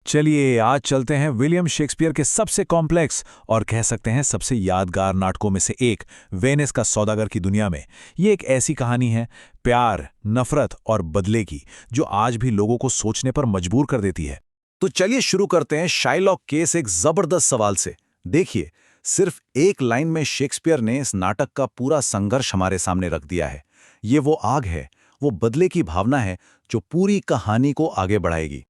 चलिए आज चलते हैं विलियम शेक्सपियर के सबसे कॉम्प्लेक्स और कह सकते हैं सबसे यादगार नाटकों में से एक वेनिस का सौदागर की दुनिया में। ये एक ऐसी कहानी है प्यार, नफरत और बदले की जो आज भी लोगों को सोचने पर मजबूर कर देती है। तो चलिए शुरू करते हैं शाइलॉक के इस एक जबरदस्त सवाल से। देखिए, सिर्फ एक लाइन में शेक्सपियर ने इस नाटक का पूरा संघर्ष हमारे सामने रख दिया है। ये वो आग है, वो बदले की भावना है जो पूरी कहानी को आगे बढ़ाएगी।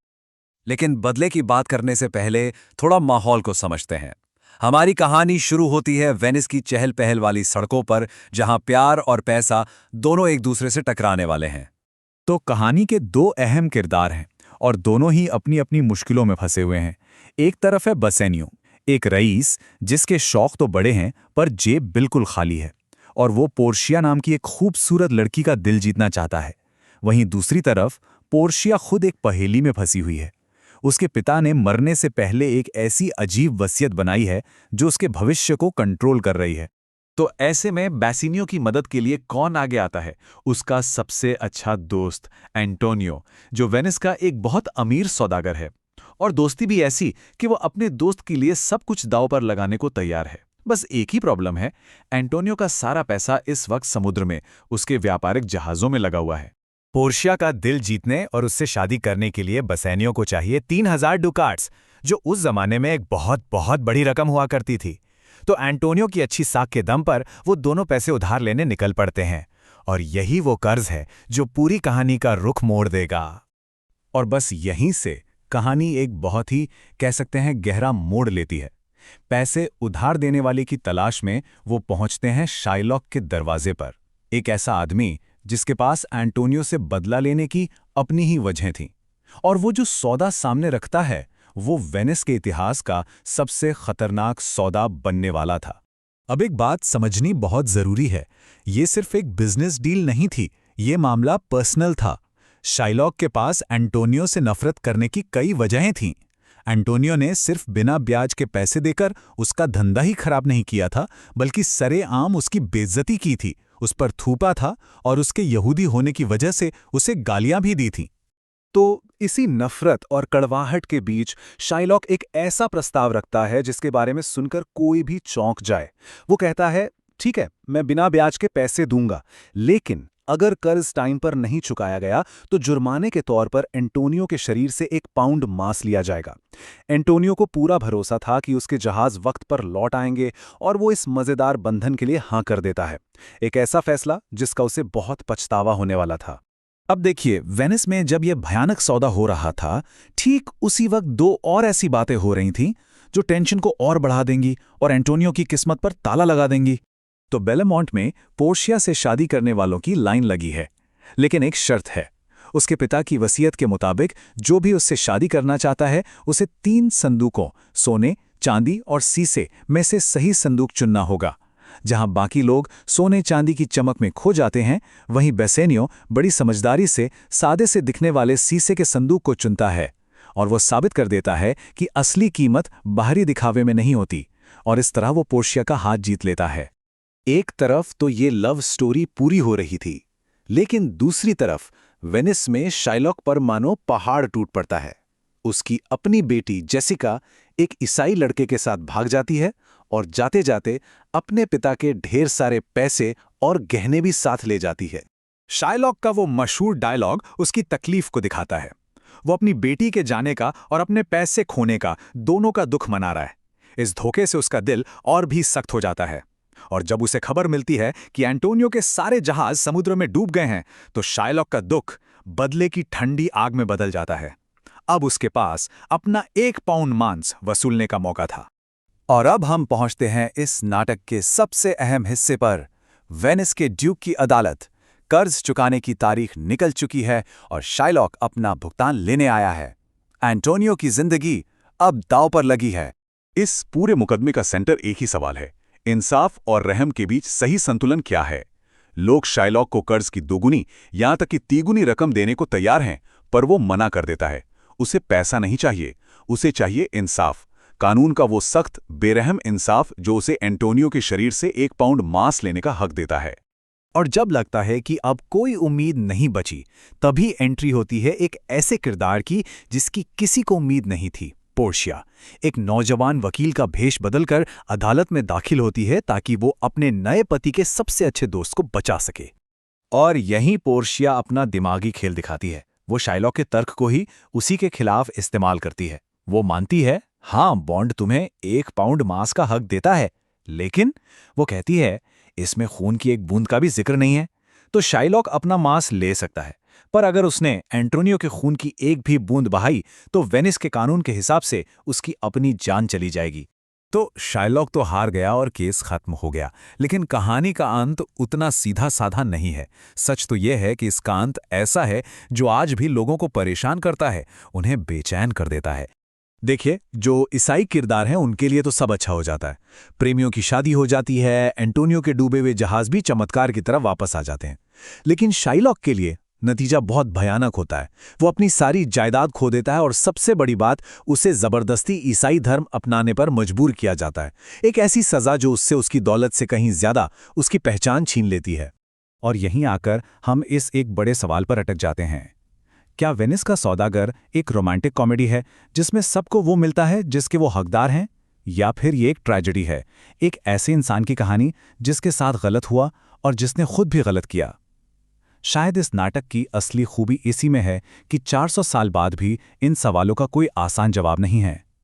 लेकिन बदले की बात करने से पहले थोड़ा माहौल को समझते हैं। हमारी कहानी शुरू होती है वेनिस की चहल पहल वाली सड़कों पर, जहां प्यार और पैसा दोनों एक दूसरे से टकराने वाले हैं। तो कहानी के दो अहम किरदार हैं और दोनों ही अपनी अपनी मुश्किलों में फंसे हुए हैं। एक तरफ है बसेनियो, एक रईस जिसके शौक तो बड़े हैं पर जेब बिल्कुल खाली है, और वो पोर्शिया नाम की एक खूबसूरत लड़की का दिल जीतना चाहता है। वहीं दूसरी तरफ पोर्शिया खुद एक पहेली में फंसी हुई है। उसके पिता ने मरने से पहले एक ऐसी अजीब वसीयत बनाई है जो उसके भविष्य को कंट्रोल कर रही है। तो ऐसे में बैसिनियो की मदद के लिए कौन आगे आता है? उसका सबसे अच्छा दोस्त एंटोनियो, जो वेनिस का एक बहुत अमीर सौदागर है, और दोस्ती भी ऐसी कि वो अपने दोस्त के लिए सब कुछ दांव पर लगाने को तैयार है। बस एक ही प्रॉब्लम है, एंटोनियो का सारा पैसा इस वक्त समुद्र में उसके व्यापारिक जहाजों में लगा हुआ है। पोर्शिया का दिल जीतने और उससे शादी करने के लिए बसेनियो को चाहिए 3000 डुकाट्स, जो उस जमाने में एक बहुत बहुत बड़ी रकम हुआ करती थी। तो एंटोनियो की अच्छी साख के दम पर वो दोनों पैसे उधार लेने निकल पड़ते हैं, और यही वो कर्ज है जो पूरी कहानी का रुख मोड़ देगा। और बस यहीं से कहानी एक बहुत ही कह सकते हैं गहरा मोड़ लेती है। पैसे उधार देने वाले की तलाश में वो पहुंचते हैं शाइलॉक के दरवाजे पर, एक ऐसा आदमी जिसके पास एंटोनियो से बदला लेने की अपनी ही वजह थी। और वो जो सौदा सामने रखता है वो वेनिस के इतिहास का सबसे खतरनाक सौदा बनने वाला था। अब एक बात समझनी बहुत जरूरी है, ये सिर्फ एक बिजनेस डील नहीं थी, ये मामला पर्सनल था। शाइलॉक के पास एंटोनियो से नफरत करने की कई वजहें थीं। एंटोनियो ने सिर्फ बिना ब्याज के पैसे देकर उसका धंधा ही खराब नहीं किया था, बल्कि सरेआम उसकी बेइज्जती की थी, उस पर थूपा था और उसके यहूदी होने की वजह से उसे गालियां भी दी थीं। तो इसी नफरत और कड़वाहट के बीच शाइलॉक एक ऐसा प्रस्ताव रखता है जिसके बारे में सुनकर कोई भी चौंक जाए। वो कहता है, ठीक है, मैं बिना ब्याज के पैसे दूंगा, लेकिन अगर कर्ज टाइम पर नहीं चुकाया गया तो जुर्माने के तौर पर एंटोनियो के शरीर से 1 पाउंड मांस लिया जाएगा। एंटोनियो को पूरा भरोसा था कि उसके जहाज वक्त पर लौट आएंगे, और वो इस मजेदार बंधन के लिए हां कर देता है। एक ऐसा फैसला जिसका उसे बहुत पछतावा होने वाला था। अब देखिए, वेनिस में जब यह भयानक सौदा हो रहा था, ठीक उसी वक्त 2 और ऐसी बातें हो रही थीं जो टेंशन को और बढ़ा देंगी और एंटोनियो की किस्मत पर ताला लगा देंगी। तो बेलेमोंट में पोर्शिया से शादी करने वालों की लाइन लगी है, लेकिन एक शर्त है। उसके पिता की वसीयत के मुताबिक जो भी उससे शादी करना चाहता है उसे 3 संदूकों सोने, चांदी और सीसे में से सही संदूक चुनना होगा। जहां बाकी लोग सोने चांदी की चमक में खो जाते हैं, वहीं बेसेनियो बड़ी समझदारी से सादे से दिखने वाले सीसे के संदूक को चुनता है, और वो साबित कर देता है कि असली कीमत बाहरी दिखावे में नहीं होती, और इस तरह वो पोर्शिया का हाथ जीत लेता है। एक तरफ तो ये लव स्टोरी पूरी हो रही थी, लेकिन दूसरी तरफ वेनिस में शाइलॉक पर मानो पहाड़ टूट पड़ता है। उसकी अपनी बेटी जेसिका एक ईसाई लड़के के साथ भाग जाती है, और जाते जाते अपने पिता के ढेर सारे पैसे और गहने भी साथ ले जाती है। शाइलॉक का वो मशहूर डायलॉग उसकी तकलीफ को दिखाता है। वो अपनी बेटी के जाने का और अपने पैसे खोने का दोनों का दुख मना रहा है। इस धोखे से उसका दिल और भी सख्त हो जाता है, और जब उसे खबर मिलती है कि एंटोनियो के सारे जहाज समुद्र में डूब गए हैं, तो शाइलॉक का दुख बदले की ठंडी आग में बदल जाता है। अब उसके पास अपना 1 पाउंड मांस वसूलने का मौका था। और अब हम पहुंचते हैं इस नाटक के सबसे अहम हिस्से पर, वेनिस के ड्यूक की अदालत। कर्ज चुकाने की तारीख निकल चुकी है और शाइलॉक अपना भुगतान लेने आया है। एंटोनियो की जिंदगी अब दांव पर लगी है। इस पूरे मुकदमे का सेंटर एक ही सवाल है, इंसाफ और रहम के बीच सही संतुलन क्या है? लोग शाइलॉक को कर्ज की 2 गुनी यहां तक कि 3 गुनी रकम देने को तैयार हैं, पर वो मना कर देता है। उसे पैसा नहीं चाहिए, उसे चाहिए इंसाफ, कानून का वो सख्त बेरहम इंसाफ जो उसे एंटोनियो के शरीर से 1 पाउंड मांस लेने का हक देता है। और जब लगता है कि अब कोई उम्मीद नहीं बची, तभी एंट्री होती है एक ऐसे किरदार की जिसकी किसी को उम्मीद नहीं थी। पोर्शिया एक नौजवान वकील का भेष बदलकर अदालत में दाखिल होती है ताकि वो अपने नए पति के सबसे अच्छे दोस्त को बचा सके। और यहीं पोर्शिया अपना दिमागी खेल दिखाती है। वो शाइलॉक के तर्क को ही उसी के खिलाफ इस्तेमाल करती है। वो मानती है, हाँ, बॉन्ड तुम्हें 1 पाउंड मांस का हक देता है, लेकिन वो कहती है इसमें खून की एक बूंद का भी जिक्र नहीं है। तो शाइलॉक अपना मांस ले सकता है, पर अगर उसने एंटोनियो के खून की एक भी बूंद बहाई तो वेनिस के कानून के हिसाब से उसकी अपनी जान चली जाएगी। तो शाइलॉक तो हार गया और केस खत्म हो गया, लेकिन कहानी का अंत उतना सीधा साधा नहीं है। सच तो यह है कि इसका अंत ऐसा है जो आज भी लोगों को परेशान करता है, उन्हें बेचैन कर देता है। देखिए, जो ईसाई किरदार हैं उनके लिए तो सब अच्छा हो जाता है। प्रेमियों की शादी हो जाती है, एंटोनियो के डूबे हुए जहाज भी चमत्कार की तरह वापस आ जाते हैं। लेकिन शाइलॉक के लिए नतीजा बहुत भयानक होता है। वो अपनी सारी जायदाद खो देता है और सबसे बड़ी बात, उसे जबरदस्ती ईसाई धर्म अपनाने पर मजबूर किया जाता है। एक ऐसी सजा जो उससे उसकी दौलत से कहीं ज्यादा उसकी पहचान छीन लेती है। और यहीं आकर हम इस एक बड़े सवाल पर अटक जाते हैं, क्या वेनिस का सौदागर एक रोमांटिक कॉमेडी है जिसमें सबको वो मिलता है जिसके वो हकदार हैं, या फिर ये एक ट्रेजेडी है, एक ऐसे इंसान की कहानी जिसके साथ गलत हुआ और जिसने खुद भी गलत किया? शायद इस नाटक की असली खूबी इसी में है कि 400 साल बाद भी इन सवालों का कोई आसान जवाब नहीं है।